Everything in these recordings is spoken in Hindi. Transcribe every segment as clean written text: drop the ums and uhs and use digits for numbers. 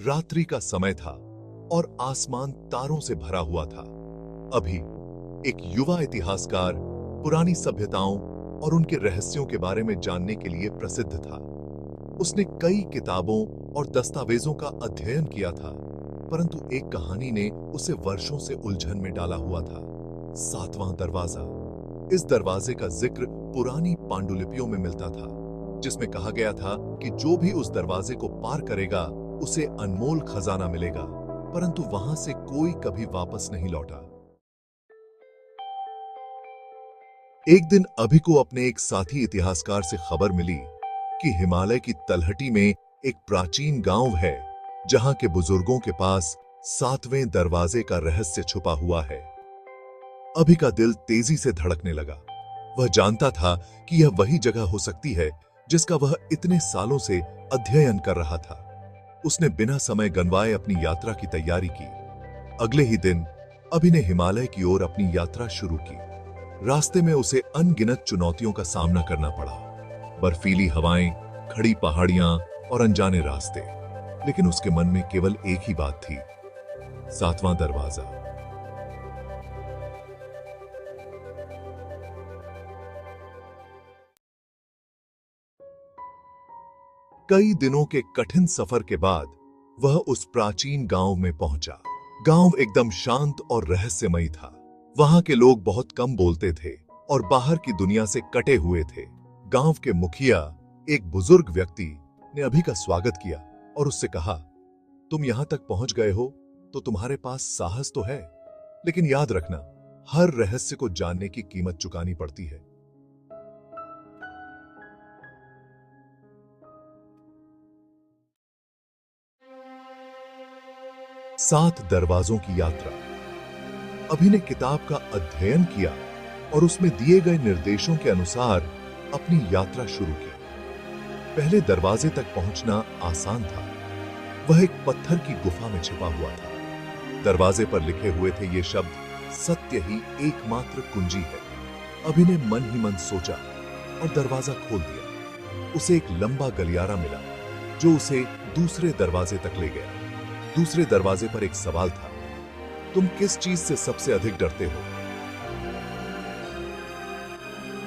रात्रि का समय था और आसमान तारों से भरा हुआ था। अभी एक युवा इतिहासकार पुरानी सभ्यताओं और उनके रहस्यों के बारे में जानने के लिए प्रसिद्ध था। उसने कई किताबों और दस्तावेजों का अध्ययन किया था, परंतु एक कहानी ने उसे वर्षों से उलझन में डाला हुआ था। 7वां दरवाजा। इस दरवाजे का जिक्र पुरानी पांडुलिपियों में मिलता था, जिसमें कहा गया था कि जो भी उस दरवाजे को पार करेगा उसे अनमोल खजाना मिलेगा, परंतु वहां से कोई कभी वापस नहीं लौटा। एक दिन अभि को अपने एक साथी इतिहासकार से खबर मिली कि हिमालय की तलहटी में एक प्राचीन गांव है जहां के बुजुर्गों के पास 7वें दरवाजे का रहस्य छुपा हुआ है। अभि का दिल तेजी से धड़कने लगा। वह जानता था कि यह वही जगह हो सकती है जिसका वह इतने सालों से अध्ययन कर रहा था। उसने बिना समय गंवाए अपनी यात्रा की तैयारी की। अगले ही दिन अभि ने हिमालय की ओर अपनी यात्रा शुरू की। रास्ते में उसे अनगिनत चुनौतियों का सामना करना पड़ा। बर्फीली हवाएं, खड़ी पहाड़ियां और अनजाने रास्ते, लेकिन उसके मन में केवल एक ही बात थी, 7वां दरवाजा। कई दिनों के कठिन सफर के बाद वह उस प्राचीन गांव में पहुंचा। गांव एकदम शांत और रहस्यमयी था। वहां के लोग बहुत कम बोलते थे और बाहर की दुनिया से कटे हुए थे। गांव के मुखिया, एक बुजुर्ग व्यक्ति, ने अभि का स्वागत किया और उससे कहा, तुम यहां तक पहुंच गए हो तो तुम्हारे पास साहस तो है, लेकिन याद रखना, हर रहस्य को जानने की कीमत चुकानी पड़ती है। 7 दरवाजों की यात्रा। अभि ने किताब का अध्ययन किया और उसमें दिए गए निर्देशों के अनुसार अपनी यात्रा शुरू की। पहले दरवाजे तक पहुंचना आसान था। वह एक पत्थर की गुफा में छिपा हुआ था। दरवाजे पर लिखे हुए थे ये शब्द, सत्य ही एकमात्र कुंजी है। अभि ने मन ही मन सोचा और दरवाजा खोल दिया। उसे एक लंबा गलियारा मिला जो उसे दूसरे दरवाजे तक ले गया। दूसरे दरवाजे पर एक सवाल था, तुम किस चीज से सबसे अधिक डरते हो?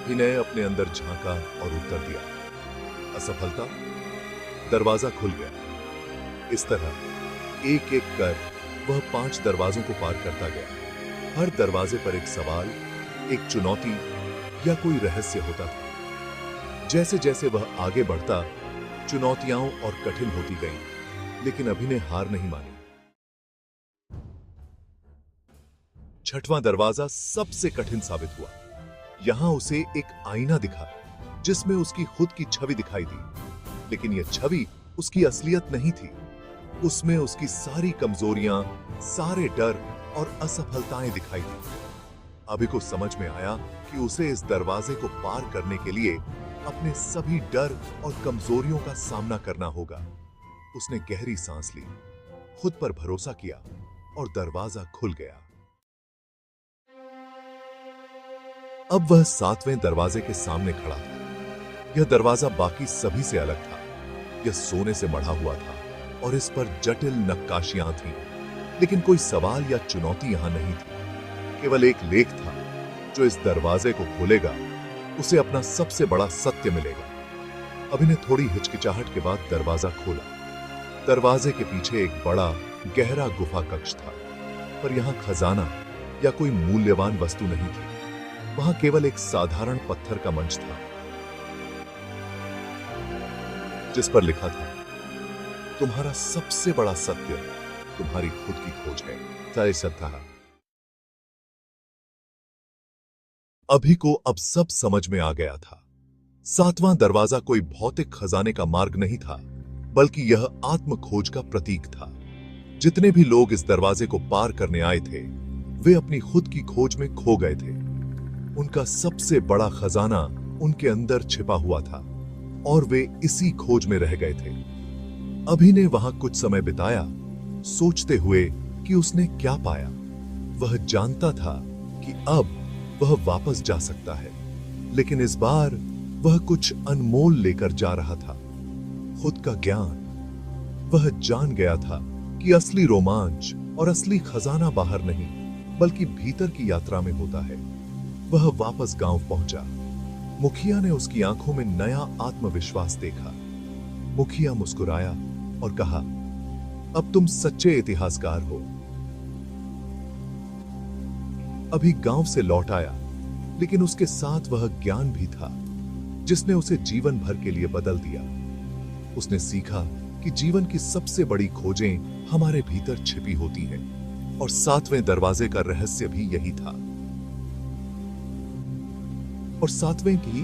विनय अपने अंदर झांका और उत्तर दिया, असफलता। दरवाजा खुल गया। इस तरह एक एक कर वह 5 दरवाजों को पार करता गया। हर दरवाजे पर एक सवाल, एक चुनौती या कोई रहस्य होता था। जैसे जैसे वह आगे बढ़ता, चुनौतियां और कठिन होती गईं, लेकिन अभि ने हार नहीं मानी। 6वां दरवाजा सबसे कठिन साबित हुआ। यहां उसे एक आईना दिखा जिसमें उसकी खुद की छवि दिखाई दी, लेकिन यह छवि उसकी असलियत नहीं थी। उसमें उसकी सारी कमजोरियां, सारे डर और असफलताएं दिखाई दी। अभि को समझ में आया कि उसे इस दरवाजे को पार करने के लिए अपने सभी डर और कमजोरियों का सामना करना होगा। उसने गहरी सांस ली, खुद पर भरोसा किया और दरवाजा खुल गया। अब वह 7वें दरवाजे के सामने खड़ा था। यह दरवाजा बाकी सभी से अलग था। यह सोने से मढ़ा हुआ था और इस पर जटिल नक्काशियां थीं, लेकिन कोई सवाल या चुनौती यहां नहीं थी। केवल एक लेख था, जो इस दरवाजे को खोलेगा उसे अपना सबसे बड़ा सत्य मिलेगा। अभि ने थोड़ी हिचकिचाहट के बाद दरवाजा खोला। दरवाजे के पीछे एक बड़ा गहरा गुफा कक्ष था, पर यहां खजाना या कोई मूल्यवान वस्तु नहीं थी। वहां केवल एक साधारण पत्थर का मंच था, जिस पर लिखा था, तुम्हारा सबसे बड़ा सत्य तुम्हारी खुद की खोज है। जय श्रद्धा। अभि को अब सब समझ में आ गया था। 7वां दरवाजा कोई भौतिक खजाने का मार्ग नहीं था, बल्कि यह आत्म खोज का प्रतीक था। जितने भी लोग इस दरवाजे को पार करने आए थे, वे अपनी खुद की खोज में खो गए थे। उनका सबसे बड़ा खजाना उनके अंदर छिपा हुआ था और वे इसी खोज में रह गए थे। अभि ने वहां कुछ समय बिताया, सोचते हुए कि उसने क्या पाया। वह जानता था कि अब वह वापस जा सकता है, लेकिन इस बार वह कुछ अनमोल लेकर जा रहा था, खुद का ज्ञान। वह जान गया था कि असली रोमांच और असली खजाना बाहर नहीं बल्कि भीतर की यात्रा में होता है। वह वापस गांव पहुंचा। मुखिया ने उसकी आंखों में नया आत्मविश्वास देखा। मुखिया मुस्कुराया और कहा, अब तुम सच्चे इतिहासकार हो। अभी गांव से लौट आया, लेकिन उसके साथ वह ज्ञान भी था जिसने उसे जीवन भर के लिए बदल दिया। उसने सीखा कि जीवन की सबसे बड़ी खोजें हमारे भीतर छिपी होती हैं और 7वें दरवाजे का रहस्य भी यही था। और 7वें की